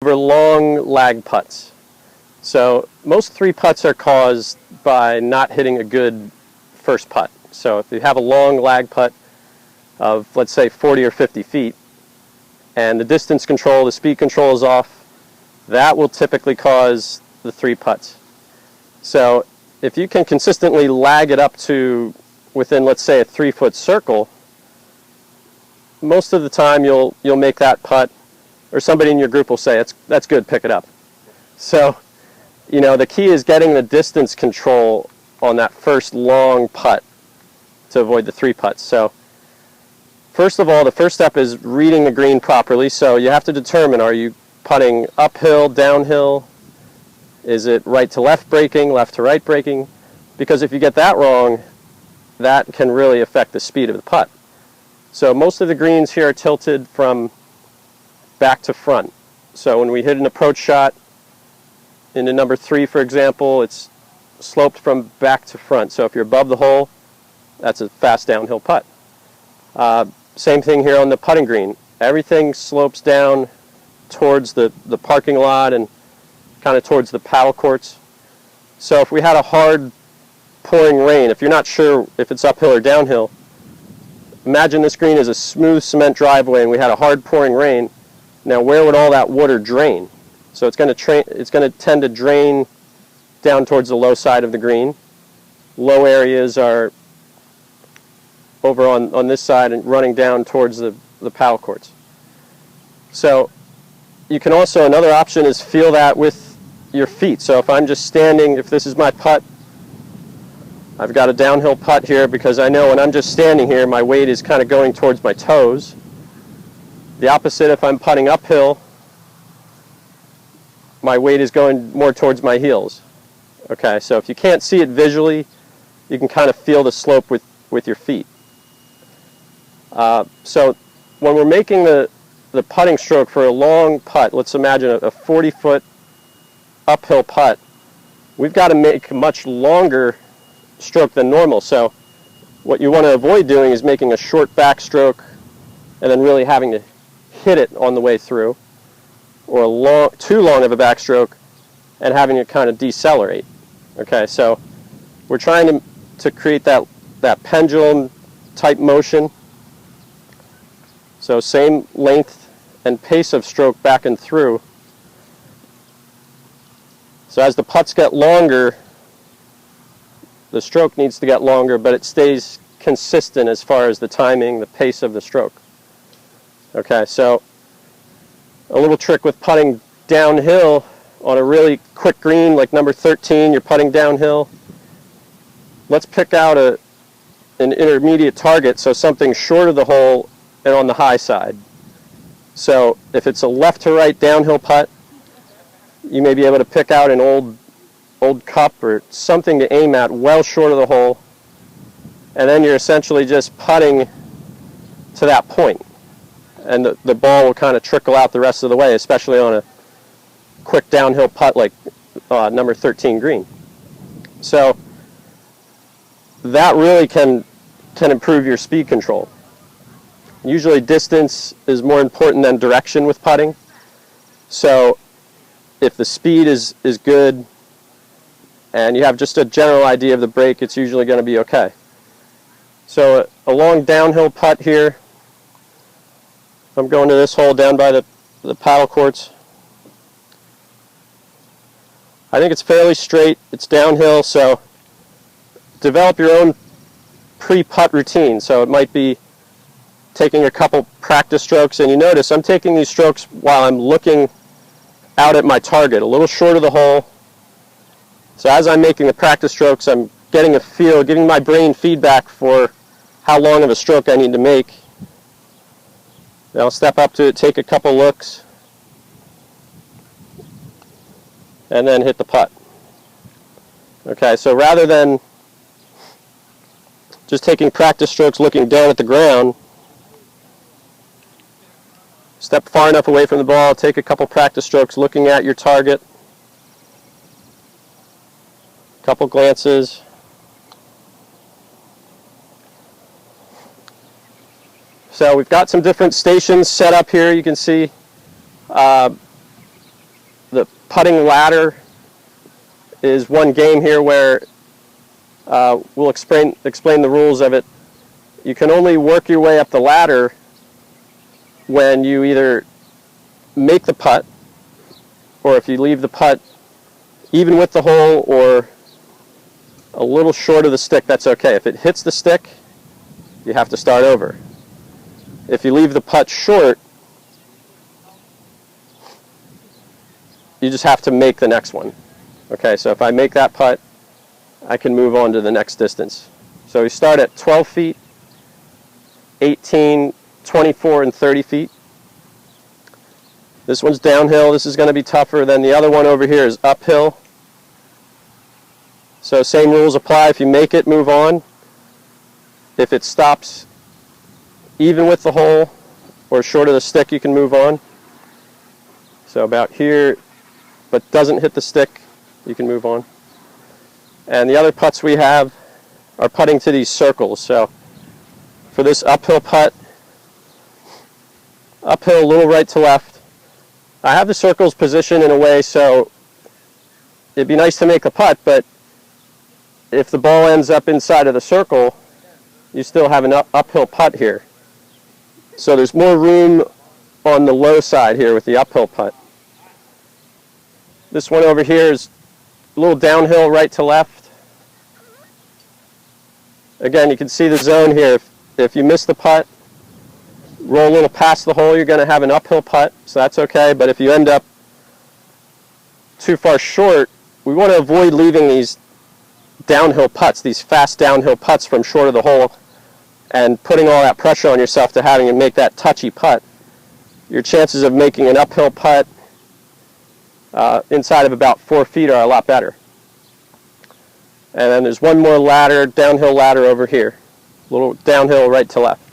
for long lag putts. So most 3-putts are caused by not hitting a good first putt. So if you have a long lag putt of, let's say, 40 or 50 feet, and the distance control, the speed control is off, that will typically cause the 3-putts. So if you can consistently lag it up to within, let's say, a 3-foot circle, most of the time you'll make that putt, or somebody in your group will say, that's good, pick it up. So, you know, the key is getting the distance control on that first long putt to avoid the 3-putts. So first of all, the first step is reading the green properly. So you have to determine, are you putting uphill, downhill? Is it right to left braking, left to right braking? Because if you get that wrong, that can really affect the speed of the putt. So most of the greens here are tilted from back to front. So when we hit an approach shot into number 3, for example, it's sloped from back to front. So if you're above the hole, that's a fast downhill putt. Same thing here on the putting green. Everything slopes down towards the parking lot and kind of towards the paddle courts. So if we had a hard pouring rain, if you're not sure if it's uphill or downhill, imagine this green is a smooth cement driveway and we had a hard pouring rain. Now where would all that water drain? So it's going to tend to drain down towards the low side of the green. Low areas are over on this side and running down towards the paddle courts. So you can also, another option is feel that with your feet. So if I'm just standing, if this is my putt, I've got a downhill putt here because I know when I'm just standing here, my weight is kind of going towards my toes. The opposite, if I'm putting uphill, my weight is going more towards my heels. Okay, so if you can't see it visually, you can kind of feel the slope with your feet. So when we're making the putting stroke for a long putt, let's imagine a 40-foot uphill putt, we've got to make a much longer stroke than normal. So what you want to avoid doing is making a short backstroke and then really having to hit it on the way through, or too long of a backstroke and having to kind of decelerate. Okay, so we're trying to create that pendulum type motion. So same length and pace of stroke back and through. So as the putts get longer, the stroke needs to get longer, but it stays consistent as far as the timing, the pace of the stroke. Okay, so a little trick with putting downhill on a really quick green like number 13, you're putting downhill. Let's pick out an intermediate target, so something short of the hole and on the high side. So if it's a left to right downhill putt, you may be able to pick out an old cup or something to aim at well short of the hole, and then you're essentially just putting to that point, and the ball will kind of trickle out the rest of the way, especially on a quick downhill putt like number 13 green. So that really can improve your speed control. Usually distance is more important than direction with putting. So if the speed is good and you have just a general idea of the break, it's usually going to be okay. So a long downhill putt here. I'm going to this hole down by the paddle courts. I think it's fairly straight. It's downhill, so develop your own pre-putt routine. So it might be taking a couple practice strokes, and you notice I'm taking these strokes while I'm looking out at my target, a little short of the hole. So as I'm making the practice strokes, I'm getting a feel, giving my brain feedback for how long of a stroke I need to make. Then I'll step up to it, take a couple looks, and then hit the putt. Okay, so rather than just taking practice strokes looking down at the ground, step far enough away from the ball, take a couple practice strokes looking at your target, couple glances. So we've got some different stations set up here. You can see the putting ladder is one game here where we'll explain the rules of it. You can only work your way up the ladder when you either make the putt, or if you leave the putt even with the hole or a little short of the stick, that's okay. If it hits the stick, you have to start over. If you leave the putt short, you just have to make the next one. Okay, so if I make that putt, I can move on to the next distance. So we start at 12 feet, 18, 24, and 30 feet. This one's downhill. This is going to be tougher than the other one over here is uphill. So same rules apply. If you make it, move on. If it stops even with the hole or short of the stick, you can move on. So about here, but doesn't hit the stick, you can move on. And the other putts we have are putting to these circles. So for this uphill putt, uphill, a little right to left. I have the circles positioned in a way so it'd be nice to make a putt, but if the ball ends up inside of the circle, you still have an uphill putt here. So there's more room on the low side here with the uphill putt. This one over here is a little downhill right to left. Again, you can see the zone here. If you miss the putt, roll a little past the hole, you're going to have an uphill putt, so that's okay. But if you end up too far short, we want to avoid leaving these downhill putts, these fast downhill putts from short of the hole, and putting all that pressure on yourself to having to make that touchy putt. Your chances of making an uphill putt inside of about 4 feet are a lot better. And then there's one more ladder, downhill ladder over here. A little downhill right to left.